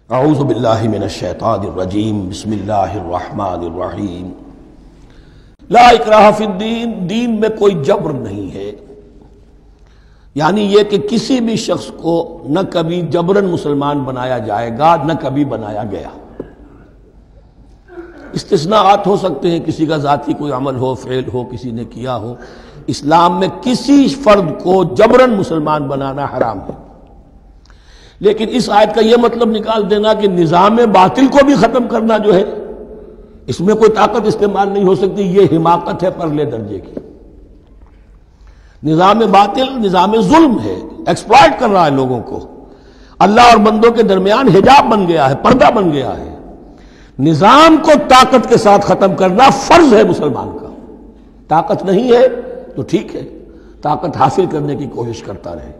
اعوذ باللہ من الشیطان الرجیم بسم اللہ الرحمن الرحیم لا اکراہ فی الدین، دین میں کوئی جبر نہیں ہے، یعنی یہ کہ کسی بھی شخص کو نہ کبھی جبراً مسلمان بنایا جائے گا نہ کبھی بنایا گیا۔ استثناءات ہو سکتے ہیں، کسی کا ذاتی کوئی عمل ہو، فعل ہو، کسی نے کیا ہو۔ اسلام میں کسی فرد کو جبراً مسلمان بنانا حرام ہے، لیکن اس آیت کا یہ مطلب نکال دینا کہ نظام باطل کو بھی ختم کرنا جو ہے اس میں کوئی طاقت استعمال نہیں ہو سکتی، یہ حماقت ہے پرلے درجے کی۔ نظام باطل نظام ظلم ہے، ایکسپلائٹ کر رہا ہے لوگوں کو، اللہ اور بندوں کے درمیان حجاب بن گیا ہے، پردہ بن گیا ہے۔ نظام کو طاقت کے ساتھ ختم کرنا فرض ہے مسلمان کا۔ طاقت نہیں ہے تو ٹھیک ہے، طاقت حاصل کرنے کی کوشش کرتا رہے،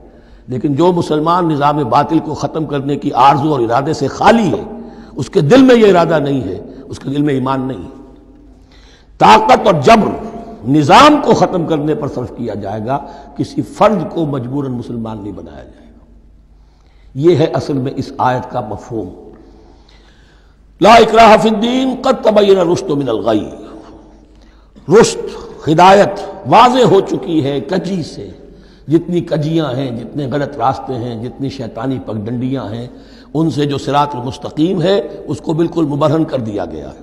لیکن جو مسلمان نظام باطل کو ختم کرنے کی آرزو اور ارادے سے خالی ہے، اس کے دل میں یہ ارادہ نہیں ہے، اس کے دل میں ایمان نہیں ہے۔ طاقت اور جبر نظام کو ختم کرنے پر صرف کیا جائے گا، کسی فرد کو مجبوراً مسلمان نہیں بنایا جائے گا۔ یہ ہے اصل میں اس آیت کا مفہوم۔ لا اکراہ فی الدین قد تبین الرشد من الغی، رشد ہدایت واضح ہو چکی ہے کجی سے۔ جتنی کجیاں ہیں، جتنے غلط راستے ہیں، جتنی شیطانی پگڈنڈیاں ہیں، ان سے جو صراط المستقیم ہے اس کو بالکل مبرہن کر دیا گیا ہے۔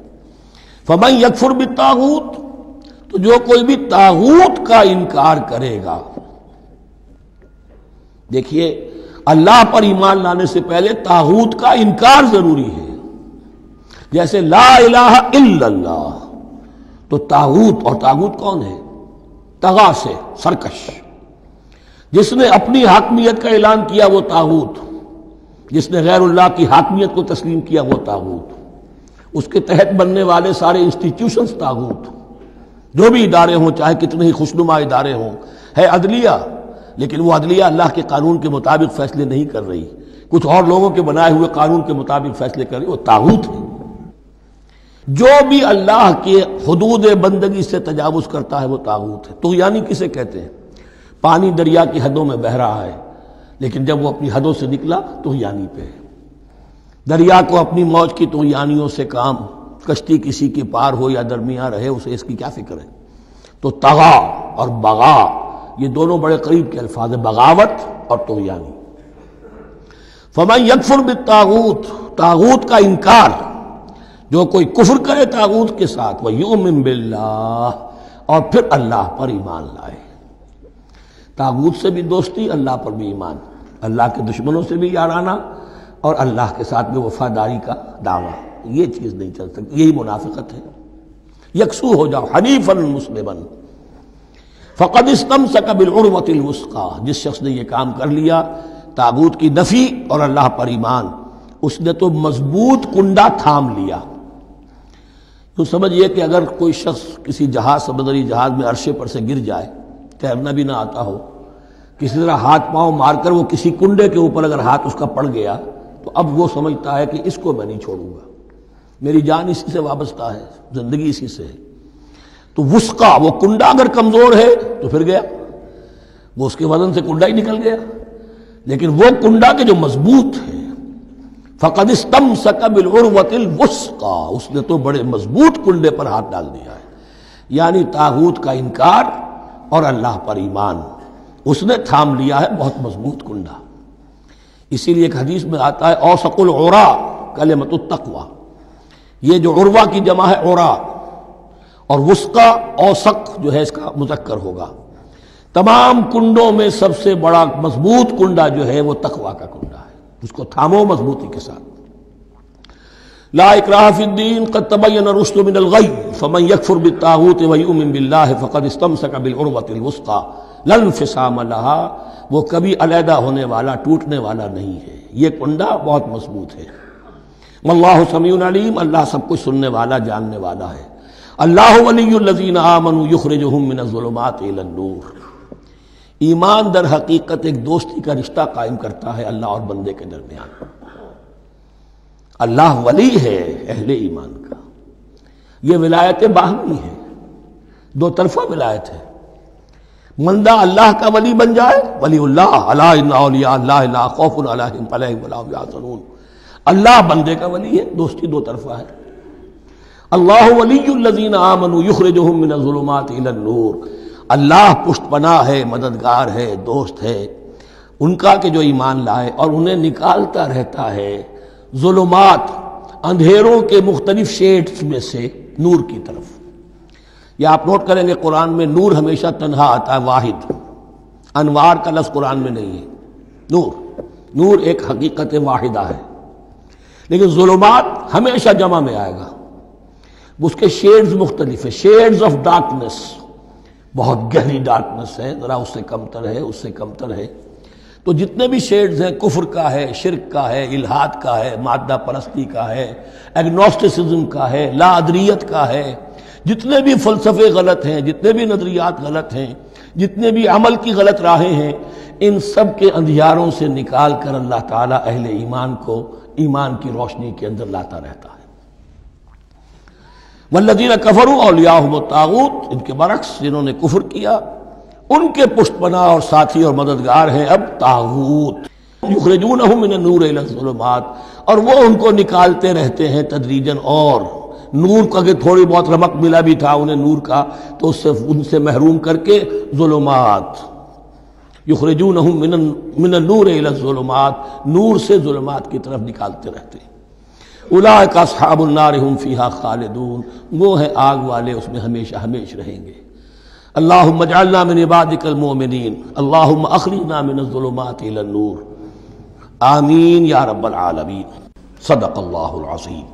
فمن یکفر بالطاغوت، تو جو کوئی بھی طاغوت کا انکار کرے گا۔ دیکھیے، اللہ پر ایمان لانے سے پہلے طاغوت کا انکار ضروری ہے۔ جیسے لا الہ الا اللہ، تو طاغوت، اور طاغوت کون ہے؟ طغا سے سرکش، جس نے اپنی حاکمیت کا اعلان کیا وہ طاغوت، جس نے غیر اللہ کی حاکمیت کو تسلیم کیا وہ طاغوت، اس کے تحت بننے والے سارے انسٹیٹیوشنز طاغوت، جو بھی ادارے ہوں، چاہے کتنے ہی خوشنما ادارے ہوں۔ ہے عدلیہ، لیکن وہ عدلیہ اللہ کے قانون کے مطابق فیصلے نہیں کر رہی، کچھ اور لوگوں کے بنائے ہوئے قانون کے مطابق فیصلے کر رہی، وہ طاغوت ہے۔ جو بھی اللہ کے حدود بندگی سے تجاوز کرتا ہے وہ طاغوت ہے۔ تو یعنی کسے کہتے ہیں؟ پانی دریا کی حدوں میں بہہ رہا ہے، لیکن جب وہ اپنی حدوں سے نکلا تو یعنی پہ ہے۔ دریا کو اپنی موج کی تو یانیوں سے کام، کشتی کسی کی پار ہو یا درمیان رہے اسے اس کی کیا فکر ہے۔ تو طغا اور بغا یہ دونوں بڑے قریب کے الفاظ ہیں، بغاوت اور طغیانی۔ فمن یکفر بالطاغوت، طاغوت کا انکار، جو کوئی کفر کرے طاغوت کے ساتھ، وَيُؤْمِن بِاللَّهِ، اور پھر اللہ پر ایمان لائے۔ طاغوت سے بھی دوستی، اللہ پر بھی ایمان، اللہ کے دشمنوں سے بھی یارانہ، اور اللہ کے ساتھ بھی وفاداری کا دعویٰ، یہ چیز نہیں چل سکتی، یہی منافقت ہے۔ یکسو ہو جاؤ، حنیفا مسلما فقد استمسک بالعروۃ الوثقی، جس شخص نے یہ کام کر لیا، طاغوت کی نفی اور اللہ پر ایمان، اس نے تو مضبوط کنڈا تھام لیا۔ تو سمجھئے کہ اگر کوئی شخص کسی جہاز، سمندری جہاز میں عرشے پر سے گر جائے، تیرنا بھی نہ آتا ہو، کسی طرح ہاتھ پاؤں مار کر وہ کسی کنڈے کے اوپر اگر ہاتھ اس کا پڑ گیا، تو اب وہ سمجھتا ہے کہ اس کو میں نہیں چھوڑوں گا، میری جان اسی سے وابستہ ہے، زندگی اسی سے ہے۔ تو وثقہ، وہ کنڈا اگر کمزور ہے تو پھر گیا، وہ اس کے وزن سے کنڈا ہی نکل گیا، لیکن وہ کنڈا کہ جو مضبوط ہے، فقد استمسک بالعروۃ الوثقی، اس نے تو بڑے مضبوط کنڈے پر ہاتھ ڈال دیا ہے، یعنی طاغوت کا انکار اور اللہ پر ایمان، اس نے تھام لیا ہے بہت مضبوط کنڈا۔ اسی لیے ایک حدیث میں آتا ہے اوثق العرا کلمۃ التقوی، یہ جو عروہ کی جمع ہے عرا، اور وثقہ اوثق جو ہے اس کا مذکر ہوگا۔ تمام کنڈوں میں سب سے بڑا مضبوط کنڈا جو ہے وہ تقوی کا کنڈا ہے، اس کو تھامو مضبوطی کے ساتھ۔ لا اکراہ فی الدین قد تبین الرشد من الغی فمن یکفر بالطاغوت ویؤمن باللہ فقد استمسک بالعروۃ الوثقی لا انفصام لها، وہ کبھی علیحدہ ہونے والا، ٹوٹنے والا نہیں ہے، یہ کنڈا بہت مضبوط ہے۔ واللہ سمیع علیم، اللہ سب کچھ سننے والا، جاننے والا ہے۔ اللہ ولی الذین آمنوا یخرجہم من الظلمات الی النور، ایمان در حقیقت ایک دوستی کا رشتہ قائم کرتا ہے اللہ اور بندے کے درمیان۔ اللہ ولی ہے اہل ایمان کا، یہ ولایت باہمی ہے، دو طرفہ ولایت ہے۔ مندہ اللہ کا ولی بن جائے، ولی اللہ، الا ان اولیاء اللہ لا خوف علیہم ولا هم یحزنون، اللہ بندے کا ولی ہے، دوستی دو طرفہ ہے۔ اللہ ولی الذین آمنوا یخرجہم من الظلمات الی النور، اللہ پشت پناہ ہے، مددگار ہے، دوست ہے ان کا کہ جو ایمان لائے اور انہیں نکالتا رہتا ہے ظلمات، اندھیروں کے مختلف شیڈز میں سے نور کی طرف۔ یہ آپ نوٹ کریں گے قرآن میں نور ہمیشہ تنہا آتا ہے، واحد، انوار کا لفظ قرآن میں نہیں ہے۔ نور ایک حقیقت واحدہ ہے، لیکن ظلمات ہمیشہ جمع میں آئے گا، اس کے شیڈز مختلف ہیں، شیڈز آف ڈارکنس، بہت گہری ڈارکنس ہے، ذرا اس سے کمتر ہے، اس سے کمتر ہے۔ تو جتنے بھی شیڈز ہیں، کفر کا ہے، شرک کا ہے، الحاد کا ہے، مادہ پرستی کا ہے، ایگنوسٹسزم کا ہے، لا ادریت کا ہے، جتنے بھی فلسفے غلط ہیں، جتنے بھی نظریات غلط ہیں، جتنے بھی عمل کی غلط راہیں ہیں، ان سب کے اندھیاروں سے نکال کر اللہ تعالیٰ اہل ایمان کو ایمان کی روشنی کے اندر لاتا رہتا ہے۔ والذین کفروا اولیاءہم الطاغوت، ان کے برعکس جنہوں نے کفر کیا ان کے پشت پناہ اور ساتھی اور مددگار ہیں اب طاغوت، یخرجونہم من النور الی الظلمات، اور وہ ان کو نکالتے رہتے ہیں تدریجاً، اور نور کا کہ تھوڑی بہت رمق ملا بھی تھا انہیں نور کا تو اس سے ان سے محروم کر کے ظلمات، یخرجونہم من النور الی الظلمات، نور سے ظلمات کی طرف نکالتے رہتے ہیں۔ اولئک اصحاب النار هم فیها خالدون، وہ ہیں آگ والے، اس میں ہمیشہ ہمیش رہیں گے۔ اللہم اجعلنا من عبادک المؤمنین، اللہم اخرجنا من الظلمات الی النور، آمین یا رب العالمین۔ صدق اللہ العظیم۔